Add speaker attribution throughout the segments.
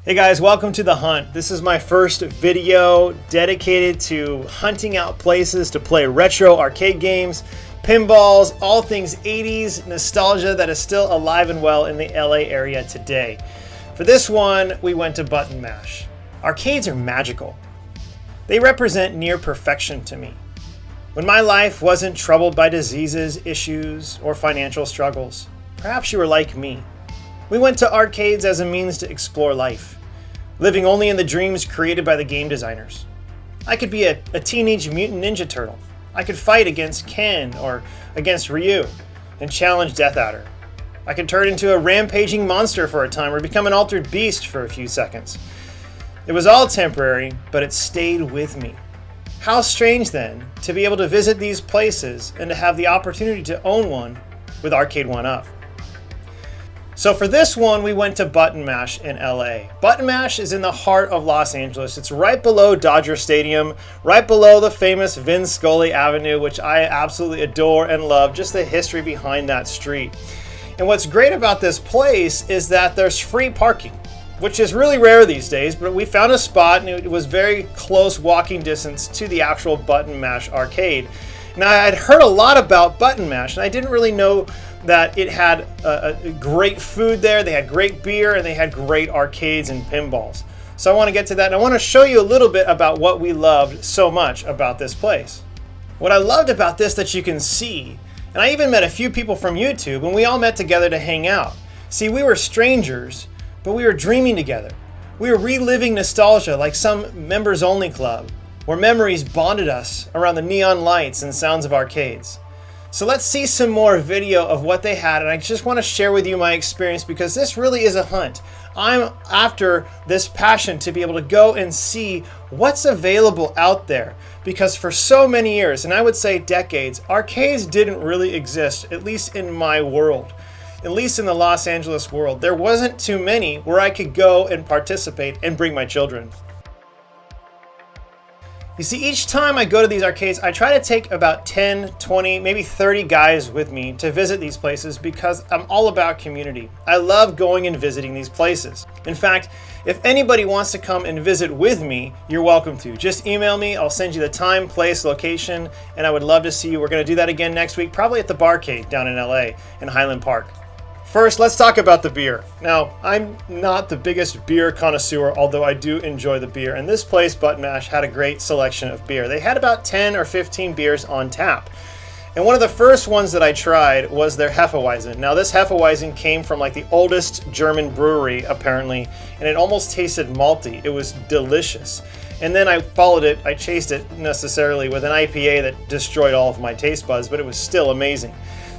Speaker 1: Hey guys, welcome to The Hunt. This is my first video dedicated to hunting out places to play retro arcade games, pinballs, all things 80s nostalgia that is still alive and well in the LA area today. For this one, we went to Button Mash. Arcades are magical. They represent near perfection to me. When my life wasn't troubled by diseases, issues, or financial struggles, perhaps you were like me. We went to arcades as a means to explore life, living only in the dreams created by the game designers. I could be a teenage mutant ninja turtle. I could fight against Ken or against Ryu and challenge Death Adder. I could turn into a rampaging monster for a time or become an altered beast for a few seconds. It was all temporary, but it stayed with me. How strange then to be able to visit these places and to have the opportunity to own one with Arcade 1-Up. So for this one, we went to Button Mash in LA. Button Mash is in the heart of Los Angeles. It's right below Dodger Stadium, right below the famous Vin Scully Avenue, which I absolutely adore and love, just the history behind that street. And what's great about this place is that there's free parking, which is really rare these days, but we found a spot and it was very close walking distance to the actual Button Mash arcade. Now, I'd heard a lot about Button Mash, and I didn't really know that it had a great food there. They had great beer, and they had great arcades and pinballs. So I want to get to that, and I want to show you a little bit about what we loved so much about this place. What I loved about this that you can see, and I even met a few people from YouTube, and we all met together to hang out. See, we were strangers, but we were dreaming together. We were reliving nostalgia like some members-only club, where memories bonded us around the neon lights and sounds of arcades. So let's see some more video of what they had, and I just want to share with you my experience because this really is a hunt. I'm after this passion to be able to go and see what's available out there, because for so many years, and I would say decades, arcades didn't really exist, at least in my world. At least in the Los Angeles world. There wasn't too many where I could go and participate and bring my children. You see, each time I go to these arcades, I try to take about 10, 20, maybe 30 guys with me to visit these places because I'm all about community. I love going and visiting these places. In fact, if anybody wants to come and visit with me, you're welcome to. Just email me, I'll send you the time, place, location, and I would love to see you. We're going to do that again next week, probably at the Barcade down in LA in Highland Park. First, let's talk about the beer. Now, I'm not the biggest beer connoisseur, although I do enjoy the beer. And this place, Button Mash, had a great selection of beer. They had about 10 or 15 beers on tap. And one of the first ones that I tried was their Hefeweizen. Now, this Hefeweizen came from like the oldest German brewery, apparently, and it almost tasted malty. It was delicious. And then I followed it, I chased it necessarily with an IPA that destroyed all of my taste buds, but it was still amazing.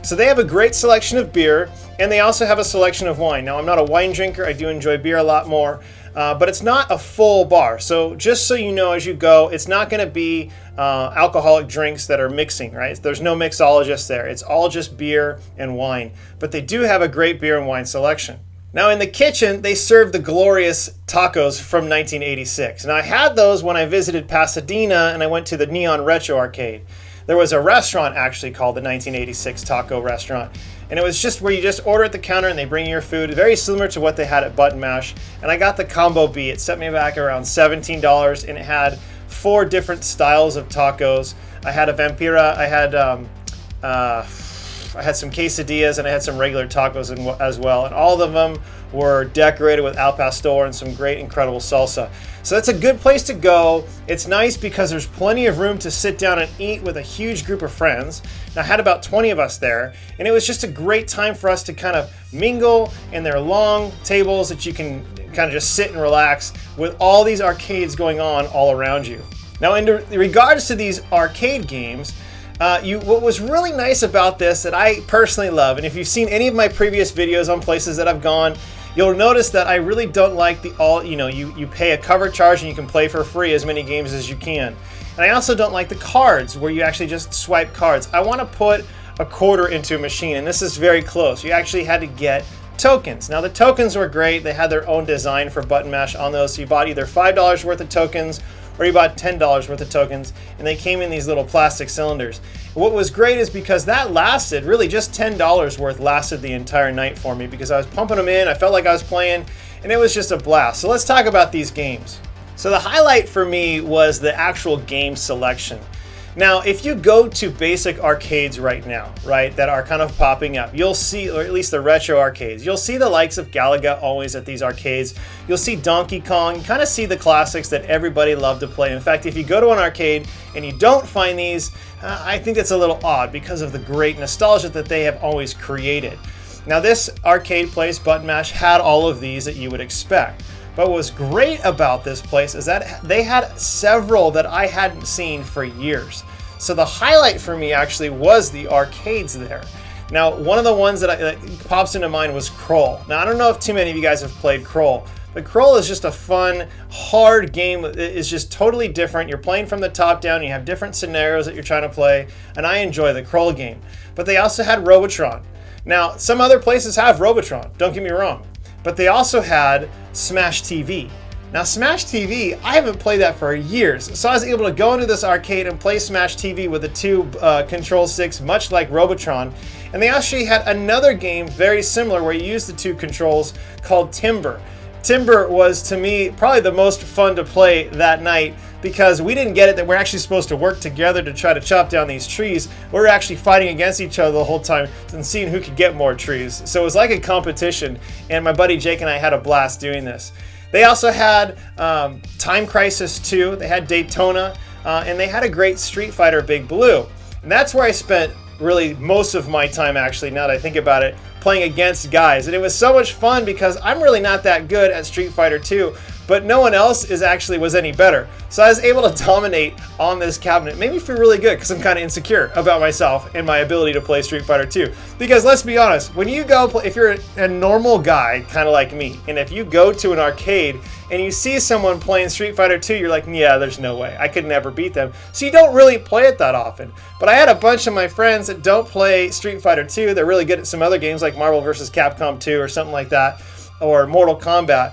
Speaker 1: So they have a great selection of beer, and they also have a selection of wine. Now, I'm not a wine drinker. I do enjoy beer a lot more, but it's not a full bar. So just so you know as you go, it's not going to be alcoholic drinks that are mixing, right? There's no mixologist there. It's all just beer and wine. But they do have a great beer and wine selection. Now, in the kitchen, they serve the glorious tacos from 1986. And I had those when I visited Pasadena and I went to the Neon Retro Arcade. There was a restaurant actually called the 1986 Taco Restaurant, and it was just where you just order at the counter and they bring you your food, very similar to what they had at Button Mash. And I got the Combo B. It set me back around $17, and it had 4 different styles of tacos. I had a Vampira, I had some quesadillas, and I had some regular tacos as well. And all of them were decorated with al pastor and some great, incredible salsa. So that's a good place to go. It's nice because there's plenty of room to sit down and eat with a huge group of friends. And I had about 20 of us there, and it was just a great time for us to kind of mingle, and there are long tables that you can kind of just sit and relax with all these arcades going on all around you. Now, in regards to these arcade games, what was really nice about this that I personally love, and if you've seen any of my previous videos on places that I've gone, you'll notice that I really don't like you pay a cover charge and you can play for free as many games as you can. And I also don't like the cards where you actually just swipe cards. I want to put a quarter into a machine, and this is very close. You actually had to get tokens. Now, the tokens were great. They had their own design for Button Mash on those. So you bought either $5 worth of tokens or you bought $10 worth of tokens, and they came in these little plastic cylinders. What was great is because that lasted, really just $10 worth lasted the entire night for me, because I was pumping them in, I felt like I was playing, and it was just a blast. So let's talk about these games. So the highlight for me was the actual game selection. Now, if you go to basic arcades right now, right, that are kind of popping up, you'll see, or at least the retro arcades, you'll see the likes of Galaga always at these arcades. You'll see Donkey Kong, you kind of see the classics that everybody loved to play. In fact, if you go to an arcade and you don't find these, I think that's a little odd because of the great nostalgia that they have always created. Now, this arcade place, Button Mash, had all of these that you would expect. But what was great about this place is that they had several that I hadn't seen for years. So the highlight for me actually was the arcades there. Now, one of the ones that pops into mind was Kroll. Now, I don't know if too many of you guys have played Kroll, but Kroll is just a fun, hard game. It's just totally different. You're playing from the top down. You have different scenarios that you're trying to play, and I enjoy the Kroll game. But they also had Robotron. Now, some other places have Robotron, don't get me wrong, but they also had Smash TV. Now, Smash TV, I haven't played that for years, so I was able to go into this arcade and play Smash TV with the two control sticks, much like Robotron. And they actually had another game very similar where you use the two controls called Timber. Timber was, to me, probably the most fun to play that night because we didn't get it that we're actually supposed to work together to try to chop down these trees. We were actually fighting against each other the whole time and seeing who could get more trees. So it was like a competition, and my buddy Jake and I had a blast doing this. They also had Time Crisis 2, they had Daytona, and they had a great Street Fighter Big Blue. And that's where I spent really most of my time, actually, now that I think about it, playing against guys. And it was so much fun because I'm really not that good at Street Fighter 2, but no one else was any better. So I was able to dominate on this cabinet. It made me feel really good because I'm kind of insecure about myself and my ability to play Street Fighter 2. Because let's be honest, when you go play, if you're a normal guy, kind of like me, and if you go to an arcade and you see someone playing Street Fighter 2, you're like, yeah, there's no way. I could never beat them. So you don't really play it that often. But I had a bunch of my friends that don't play Street Fighter 2. They're really good at some other games like Marvel vs. Capcom 2 or something like that, or Mortal Kombat.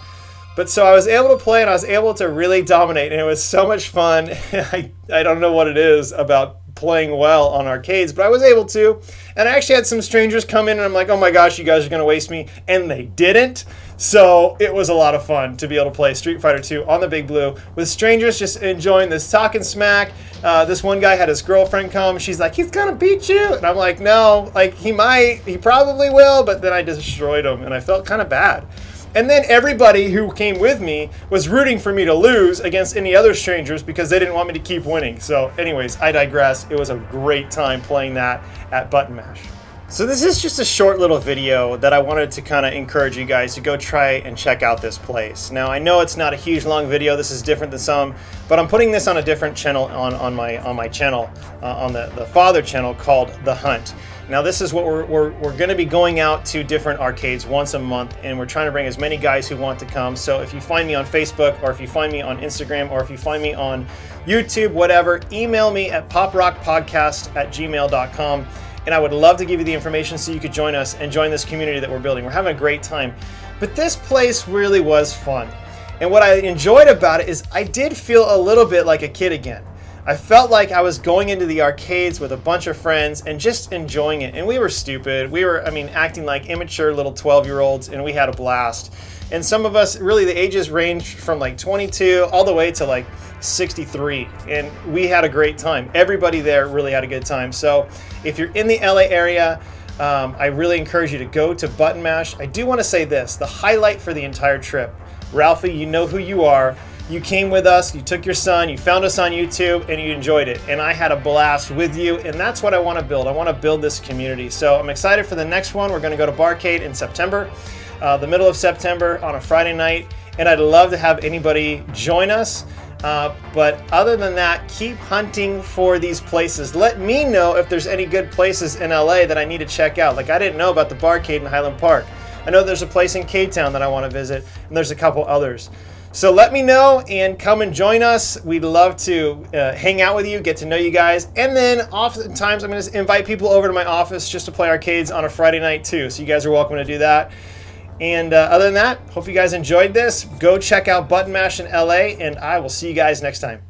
Speaker 1: But so I was able to play and I was able to really dominate, and it was so much fun. I don't know what it is about playing well on arcades, but I was able to. And I actually had some strangers come in and I'm like, oh my gosh, you guys are going to waste me. And they didn't. So it was a lot of fun to be able to play Street Fighter 2 on the Big Blue with strangers just enjoying this talking smack. This one guy had his girlfriend come. She's like, he's going to beat you. And I'm like, no, like he probably will. But then I destroyed him and I felt kind of bad. And then everybody who came with me was rooting for me to lose against any other strangers because they didn't want me to keep winning. So anyways, I digress. It was a great time playing that at Button Mash. So this is just a short little video that I wanted to kind of encourage you guys to go try and check out this place. Now I know it's not a huge long video, this is different than some, but I'm putting this on a different channel on my channel, on the father channel called The Hunt. Now this is what we're going to be going out to different arcades once a month, and we're trying to bring as many guys who want to come. So if you find me on Facebook, or if you find me on Instagram, or if you find me on YouTube, whatever, email me at poprockpodcast@gmail.com. And I would love to give you the information so you could join us and join this community that we're building. We're having a great time. But this place really was fun. And what I enjoyed about it is I did feel a little bit like a kid again. I felt like I was going into the arcades with a bunch of friends and just enjoying it. And we were stupid. We were, acting like immature little 12-year-olds, and we had a blast. And some of us, really, the ages ranged from like 22 all the way to like 63, and we had a great time. Everybody there really had a good time. So if you're in the LA area, I really encourage you to go to Button Mash. I do want to say this, the highlight for the entire trip, Ralphie, you know who you are. You came with us, you took your son, you found us on YouTube, and you enjoyed it. And I had a blast with you, and that's what I want to build. I want to build this community. So I'm excited for the next one. We're going to go to Barcade in September, the middle of September on a Friday night, and I'd love to have anybody join us. But other than that, keep hunting for these places. Let me know if there's any good places in LA that I need to check out. Like, I didn't know about the Barcade in Highland Park. I know there's a place in K-Town that I want to visit, and there's a couple others. So let me know and come and join us. We'd love to hang out with you, get to know you guys. And then oftentimes I'm going to invite people over to my office just to play arcades on a Friday night too. So you guys are welcome to do that. And other than that, hope you guys enjoyed this. Go check out Button Mash in LA, and I will see you guys next time.